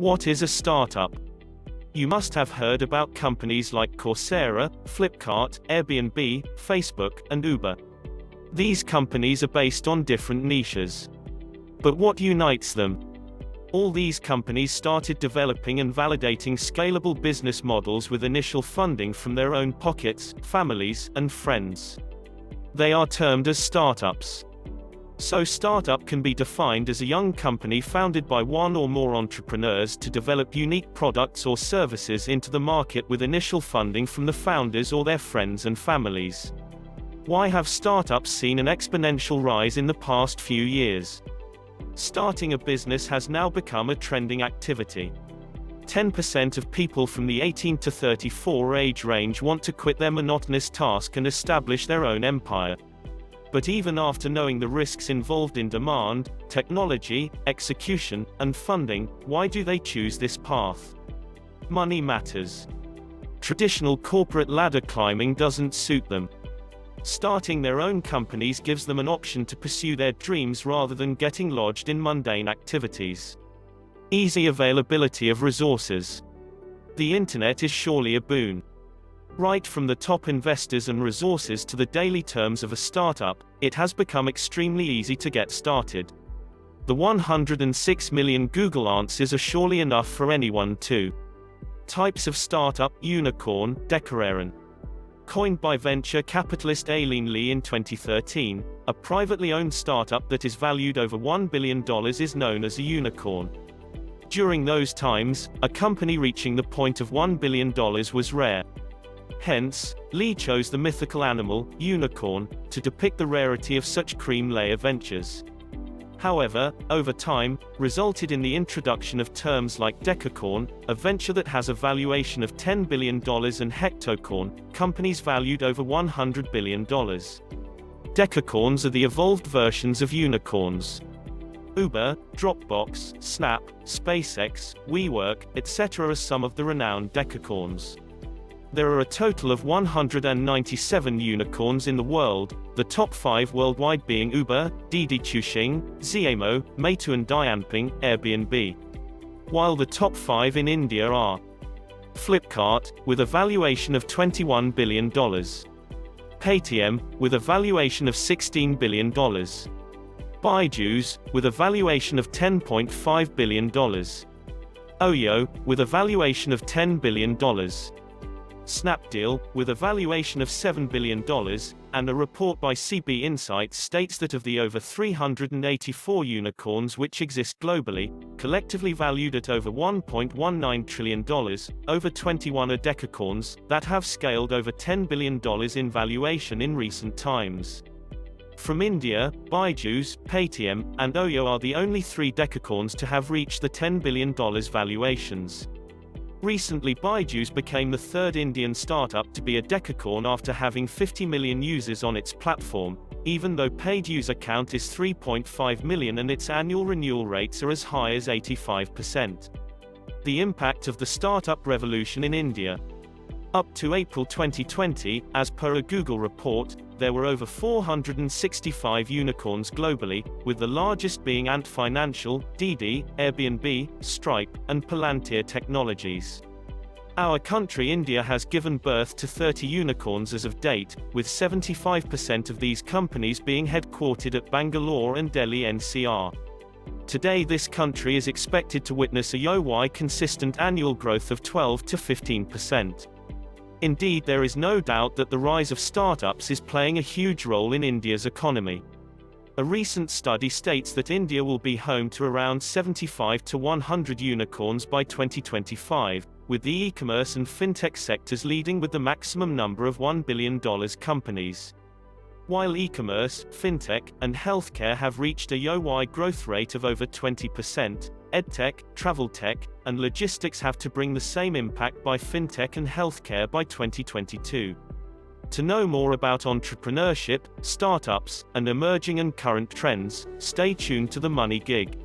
What is a startup? You must have heard about companies like Coursera, Flipkart, Airbnb, Facebook, and Uber. These companies are based on different niches. But what unites them? All these companies started developing and validating scalable business models with initial funding from their own pockets, families, and friends. They are termed as startups. So startup can be defined as a young company founded by one or more entrepreneurs to develop unique products or services into the market with initial funding from the founders or their friends and families. Why have startups seen an exponential rise in the past few years? Starting a business has now become a trending activity. 10% of people from the 18 to 34 age range want to quit their monotonous task and establish their own empire. But even after knowing the risks involved in demand, technology, execution, and funding, why do they choose this path? Money matters. Traditional corporate ladder climbing doesn't suit them. Starting their own companies gives them an option to pursue their dreams rather than getting lodged in mundane activities. Easy availability of resources. The internet is surely a boon. Right from the top investors and resources to the daily terms of a startup, it has become extremely easy to get started. The 106 million Google answers are surely enough for anyone to. Types of startup: unicorn, decacorn. Coined by venture capitalist Aileen Lee in 2013, a privately owned startup that is valued over $1 billion is known as a unicorn. During those times, a company reaching the point of $1 billion was rare. Hence, Lee chose the mythical animal, unicorn, to depict the rarity of such cream layer ventures. However, over time, resulted in the introduction of terms like decacorn, a venture that has a valuation of $10 billion, and hectocorn, companies valued over $100 billion. Decacorns are the evolved versions of unicorns. Uber, Dropbox, Snap, SpaceX, WeWork, etc. are some of the renowned decacorns. There are a total of 197 unicorns in the world, the top 5 worldwide being Uber, Didi Chuxing, Xiaomi, Meituan Dianping, Airbnb. While the top 5 in India are Flipkart, with a valuation of $21 billion. Paytm, with a valuation of $16 billion. Byju's, with a valuation of $10.5 billion. Oyo, with a valuation of $10 billion. Snapdeal, with a valuation of $7 billion, and a report by CB Insights states that of the over 384 unicorns which exist globally, collectively valued at over $1.19 trillion, over 21 are decacorns, that have scaled over $10 billion in valuation in recent times. From India, Byju's, Paytm, and Oyo are the only 3 decacorns to have reached the $10 billion valuations. Recently, Byju's became the 3rd Indian startup to be a decacorn after having 50 million users on its platform, even though paid user count is 3.5 million and its annual renewal rates are as high as 85%. The impact of the startup revolution in India. Up to April 2020, as per a Google report, there were over 465 unicorns globally, with the largest being Ant Financial, Didi, Airbnb, Stripe, and Palantir Technologies. Our country India has given birth to 30 unicorns as of date, with 75% of these companies being headquartered at Bangalore and Delhi NCR. Today this country is expected to witness a year-wide consistent annual growth of 12 to 15%. Indeed, there is no doubt that the rise of startups is playing a huge role in India's economy. A recent study states that India will be home to around 75 to 100 unicorns by 2025, with the e-commerce and fintech sectors leading with the maximum number of $1 billion companies. While e-commerce, fintech, and healthcare have reached a year-wide growth rate of over 20%, edtech, travel tech, and logistics have to bring the same impact by fintech and healthcare by 2022. To know more about entrepreneurship, startups, and emerging and current trends, stay tuned to The Money Gig.